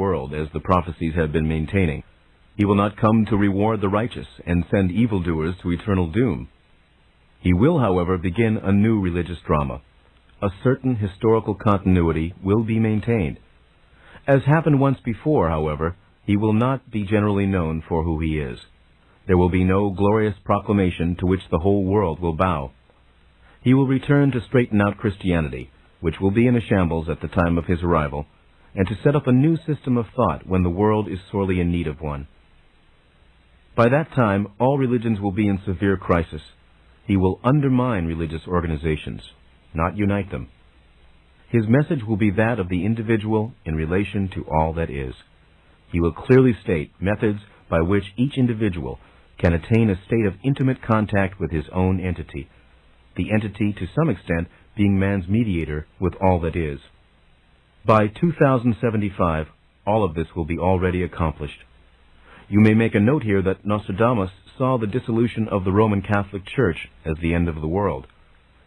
world, as the prophecies have been maintaining. He will not come to reward the righteous and send evildoers to eternal doom. He will, however, begin a new religious drama. A certain historical continuity will be maintained. As happened once before, however, he will not be generally known for who he is. There will be no glorious proclamation to which the whole world will bow. He will return to straighten out Christianity, which will be in a shambles at the time of his arrival, and to set up a new system of thought when the world is sorely in need of one. By that time, all religions will be in severe crisis. He will undermine religious organizations, not unite them. His message will be that of the individual in relation to all that is. He will clearly state methods by which each individual can attain a state of intimate contact with his own entity, the entity to some extent being man's mediator with all that is. By 2075, all of this will be already accomplished. You may make a note here that Nostradamus saw the dissolution of the Roman Catholic Church as the end of the world.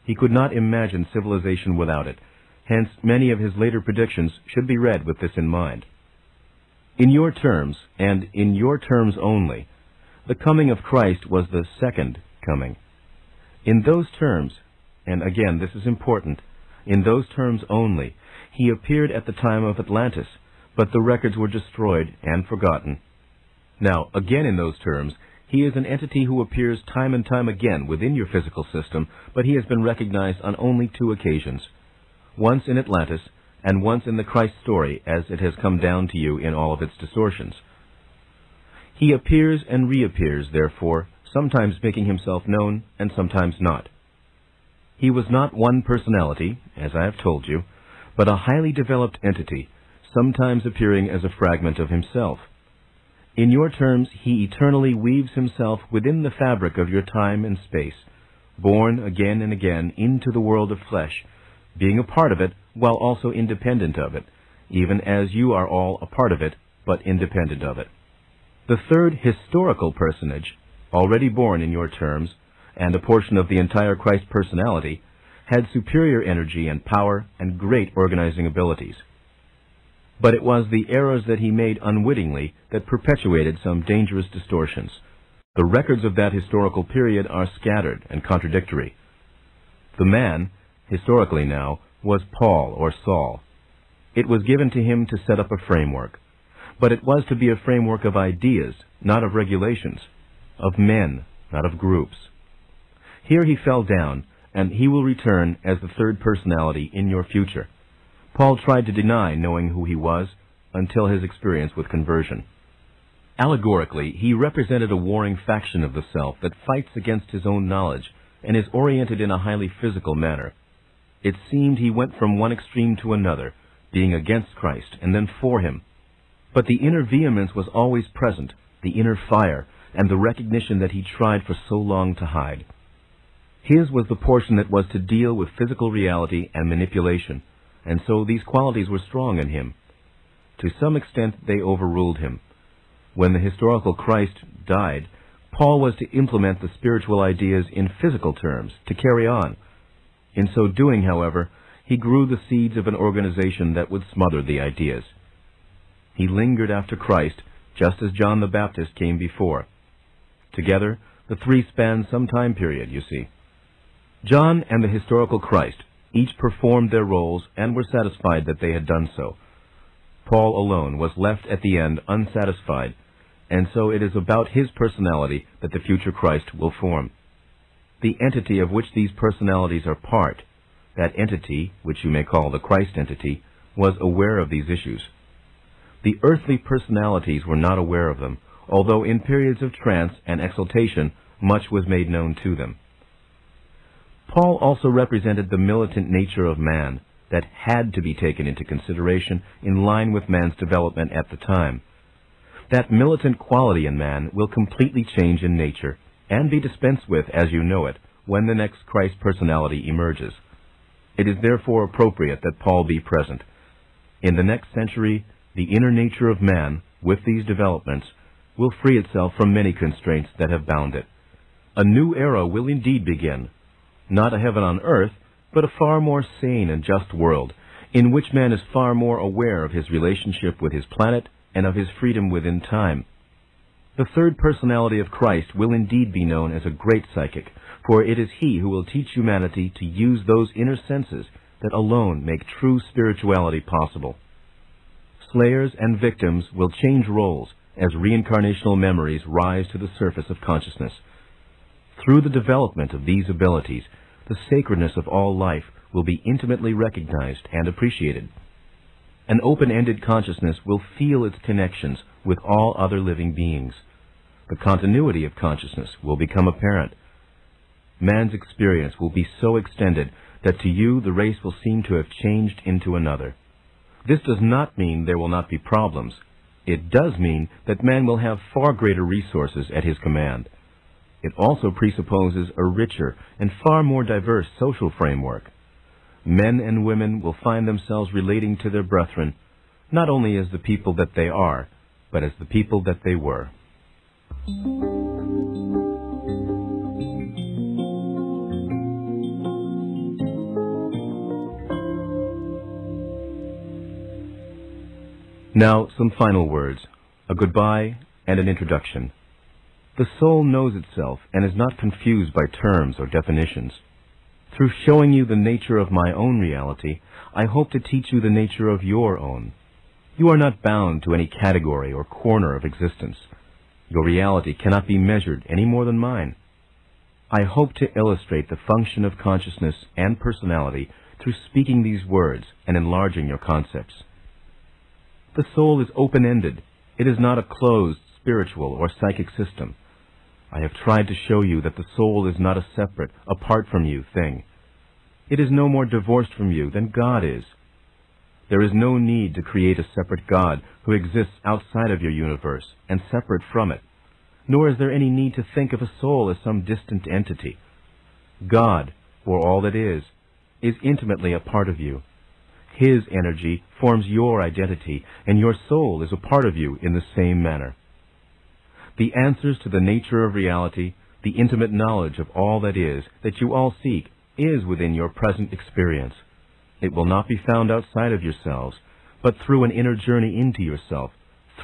He could not imagine civilization without it. Hence, many of his later predictions should be read with this in mind. In your terms, and in your terms only, the coming of Christ was the second coming. In those terms, and again this is important, in those terms only, he appeared at the time of Atlantis, but the records were destroyed and forgotten. Now, again in those terms, he is an entity who appears time and time again within your physical system, but he has been recognized on only 2 occasions. Once in Atlantis, and once in the Christ story as it has come down to you in all of its distortions. He appears and reappears, therefore, sometimes making himself known and sometimes not. He was not one personality, as I have told you, but a highly developed entity, sometimes appearing as a fragment of himself. In your terms, he eternally weaves himself within the fabric of your time and space, born again and again into the world of flesh, being a part of it while also independent of it, even as you are all a part of it, but independent of it. The third historical personage, already born in your terms, and a portion of the entire Christ personality, had superior energy and power and great organizing abilities. But it was the errors that he made unwittingly that perpetuated some dangerous distortions. The records of that historical period are scattered and contradictory. The man, historically now, was Paul or Saul. It was given to him to set up a framework. But it was to be a framework of ideas, not of regulations, of men, not of groups. Here he fell down, and he will return as the third personality in your future. Paul tried to deny knowing who he was until his experience with conversion. Allegorically, he represented a warring faction of the self that fights against his own knowledge and is oriented in a highly physical manner. It seemed he went from one extreme to another, being against Christ and then for him. But the inner vehemence was always present, the inner fire, and the recognition that he tried for so long to hide. His was the portion that was to deal with physical reality and manipulation, and so these qualities were strong in him. To some extent they overruled him. When the historical Christ died, Paul was to implement the spiritual ideas in physical terms, to carry on. In so doing, however, he grew the seeds of an organization that would smother the ideas. He lingered after Christ, just as John the Baptist came before. Together, the 3 spanned some time period, you see. John and the historical Christ each performed their roles and were satisfied that they had done so. Paul alone was left at the end unsatisfied, and so it is about his personality that the future Christ will form. The entity of which these personalities are part, that entity, which you may call the Christ entity, was aware of these issues. The earthly personalities were not aware of them, although in periods of trance and exaltation much was made known to them. Paul also represented the militant nature of man that had to be taken into consideration in line with man's development at the time. That militant quality in man will completely change in nature and be dispensed with as you know it when the next Christ personality emerges. It is therefore appropriate that Paul be present. In the next century, the inner nature of man, with these developments, will free itself from many constraints that have bound it. A new era will indeed begin. Not a heaven on earth, but a far more sane and just world, in which man is far more aware of his relationship with his planet and of his freedom within time. The third personality of Christ will indeed be known as a great psychic, for it is he who will teach humanity to use those inner senses that alone make true spirituality possible. Slayers and victims will change roles as reincarnational memories rise to the surface of consciousness. Through the development of these abilities, the sacredness of all life will be intimately recognized and appreciated. An open-ended consciousness will feel its connections with all other living beings. The continuity of consciousness will become apparent. Man's experience will be so extended that to you the race will seem to have changed into another. This does not mean there will not be problems. It does mean that man will have far greater resources at his command. It also presupposes a richer and far more diverse social framework. Men and women will find themselves relating to their brethren, not only as the people that they are, but as the people that they were. Now, some final words, a goodbye and an introduction. The soul knows itself and is not confused by terms or definitions. Through showing you the nature of my own reality, I hope to teach you the nature of your own. You are not bound to any category or corner of existence. Your reality cannot be measured any more than mine. I hope to illustrate the function of consciousness and personality through speaking these words and enlarging your concepts. The soul is open-ended. It is not a closed spiritual or psychic system. I have tried to show you that the soul is not a separate, apart from you thing. It is no more divorced from you than God is. There is no need to create a separate God who exists outside of your universe and separate from it, nor is there any need to think of a soul as some distant entity. God, or all that is intimately a part of you. His energy forms your identity, and your soul is a part of you in the same manner. The answers to the nature of reality, the intimate knowledge of all that is, that you all seek, is within your present experience. It will not be found outside of yourselves, but through an inner journey into yourself,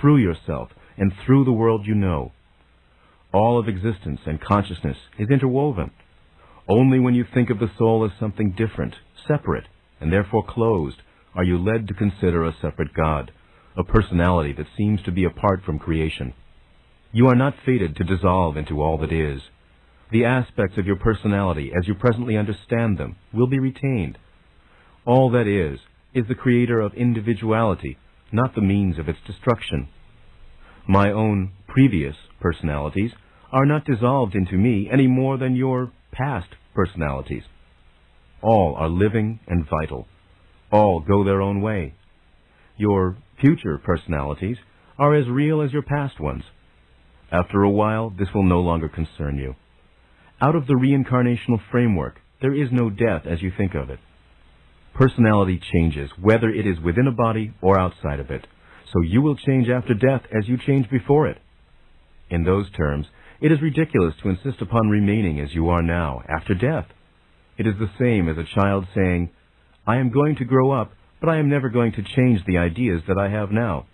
and through the world you know. All of existence and consciousness is interwoven. Only when you think of the soul as something different, separate, and therefore closed, are you led to consider a separate God, a personality that seems to be apart from creation. You are not fated to dissolve into all that is. The aspects of your personality, as you presently understand them, will be retained. All that is the creator of individuality, not the means of its destruction. My own previous personalities are not dissolved into me any more than your past personalities. All are living and vital. All go their own way. Your future personalities are as real as your past ones. After a while, this will no longer concern you. Out of the reincarnational framework, there is no death as you think of it. Personality changes, whether it is within a body or outside of it. So you will change after death as you changed before it. In those terms, it is ridiculous to insist upon remaining as you are now, after death. It is the same as a child saying, I am going to grow up, but I am never going to change the ideas that I have now.